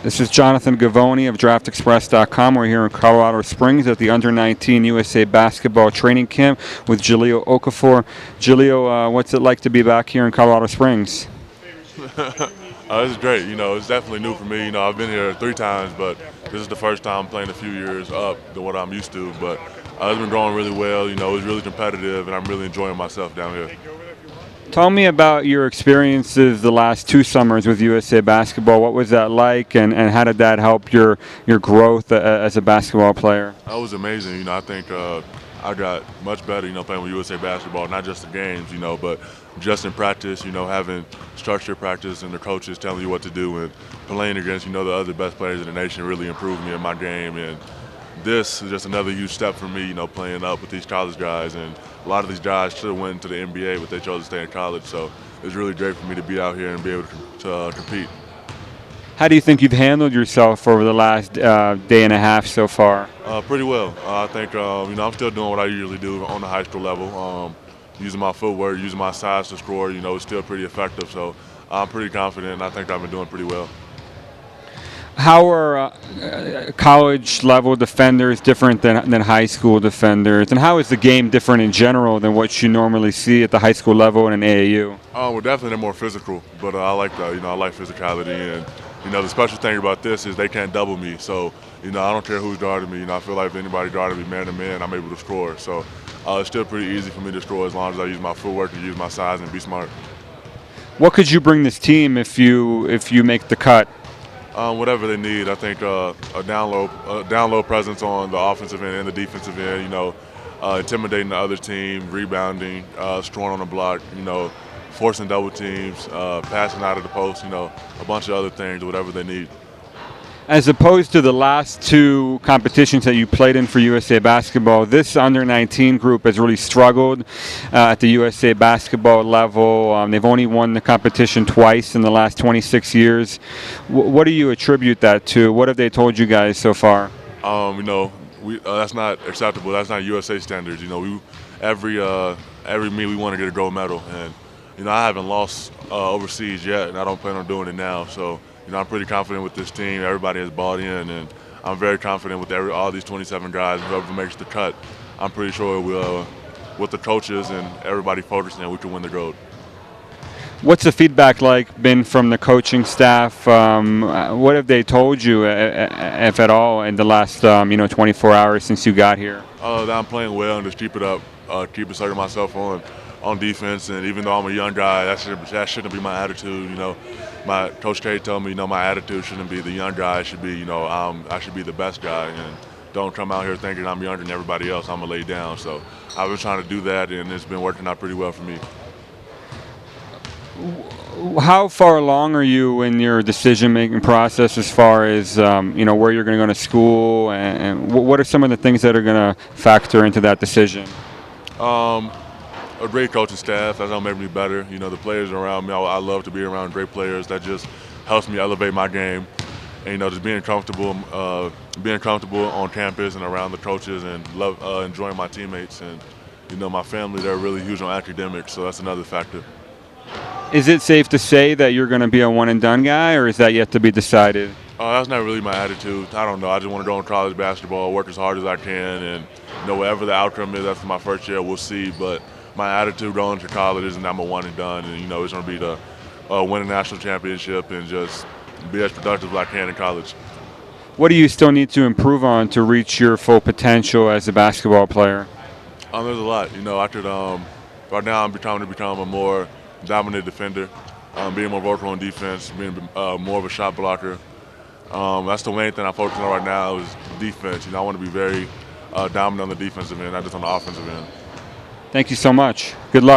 This is Jonathan Gavoni of DraftExpress.com. We're here in Colorado Springs at the Under-19 USA Basketball Training Camp with Jahlil Okafor. Jahlil, what's it like to be back here in Colorado Springs? This is great. It's definitely new for me. I've been here 3 times, but this is the first time playing a few years up than what I'm used to. But it's been going really well. It's really competitive, and I'm really enjoying myself down here. Tell me about your experiences the last 2 summers with USA Basketball. What was that like, and how did that help your growth as a basketball player? That was amazing. I think I got much better, playing with USA Basketball, not just the games, but just in practice, having structured practice and the coaches telling you what to do and playing against, the other best players in the nation really improved me in my game. And this is just another huge step for me, playing up with these college guys. And a lot of these guys should have went to the NBA, but they chose to stay in college. So it's really great for me to be out here and be able to compete. How do you think you've handled yourself over the last day and a half so far? Pretty well. I think, I'm still doing what I usually do on the high school level. Using my footwork, using my size to score, it's still pretty effective. So I'm pretty confident, and I think I've been doing pretty well. How are college-level defenders different than high school defenders? And how is the game different in general than what you normally see at the high school level and in AAU? Well, definitely they're more physical, but I like that. I like physicality. And, the special thing about this is they can't double me. So, I don't care who's guarding me. I feel like if anybody guarding me man-to-man, I'm able to score. So it's still pretty easy for me to score as long as I use my footwork and use my size and be smart. What could you bring this team if you make the cut? Whatever they need. I think a down low presence on the offensive end and the defensive end. Intimidating the other team, rebounding, scoring on the block. Forcing double teams, passing out of the post. A bunch of other things. Whatever they need. As opposed to the last 2 competitions that you played in for USA Basketball, this Under-19 group has really struggled at the USA Basketball level. They've only won the competition twice in the last 26 years. What do you attribute that to? What have they told you guys so far? That's not acceptable. That's not USA standards. Every meet we want to get a gold medal, and I haven't lost overseas yet, and I don't plan on doing it now. So. I'm pretty confident with this team. Everybody has bought in, and I'm very confident with all these 27 guys. Whoever makes the cut, I'm pretty sure with the coaches and everybody focusing, we can win the gold. What's the feedback been from the coaching staff? What have they told you, if at all, in the last 24 hours since you got here? That I'm playing well and just keep it up, keep asserting myself on defense. And even though I'm a young guy, that shouldn't be my attitude. My Coach K told me, my attitude shouldn't be the young guy. It should be, I should be the best guy, and don't come out here thinking I'm younger than everybody else. I'm gonna lay down. So I've been trying to do that, and it's been working out pretty well for me. How far along are you in your decision-making process as far as where you're going to go to school, and what are some of the things that are going to factor into that decision? A great coaching staff. That's gonna make me better. The players around me. I love to be around great players. That just helps me elevate my game. And just being comfortable on campus and around the coaches, and enjoying my teammates and my family. They're really huge on academics, so that's another factor. Is it safe to say that you're going to be a one-and-done guy, or is that yet to be decided? That's not really my attitude. I don't know. I just want to go in college basketball, work as hard as I can, and whatever the outcome is after my first year, we'll see. But my attitude going to college isn't I'm a one and done, and it's going to be to win a national championship and just be as productive as I can in college. What do you still need to improve on to reach your full potential as a basketball player? There's a lot. I could right now I'm trying to become a more dominant defender, being more vocal on defense, being more of a shot blocker. That's the main thing I'm focusing on right now is defense. I want to be very dominant on the defensive end, not just on the offensive end. Thank you so much. Good luck.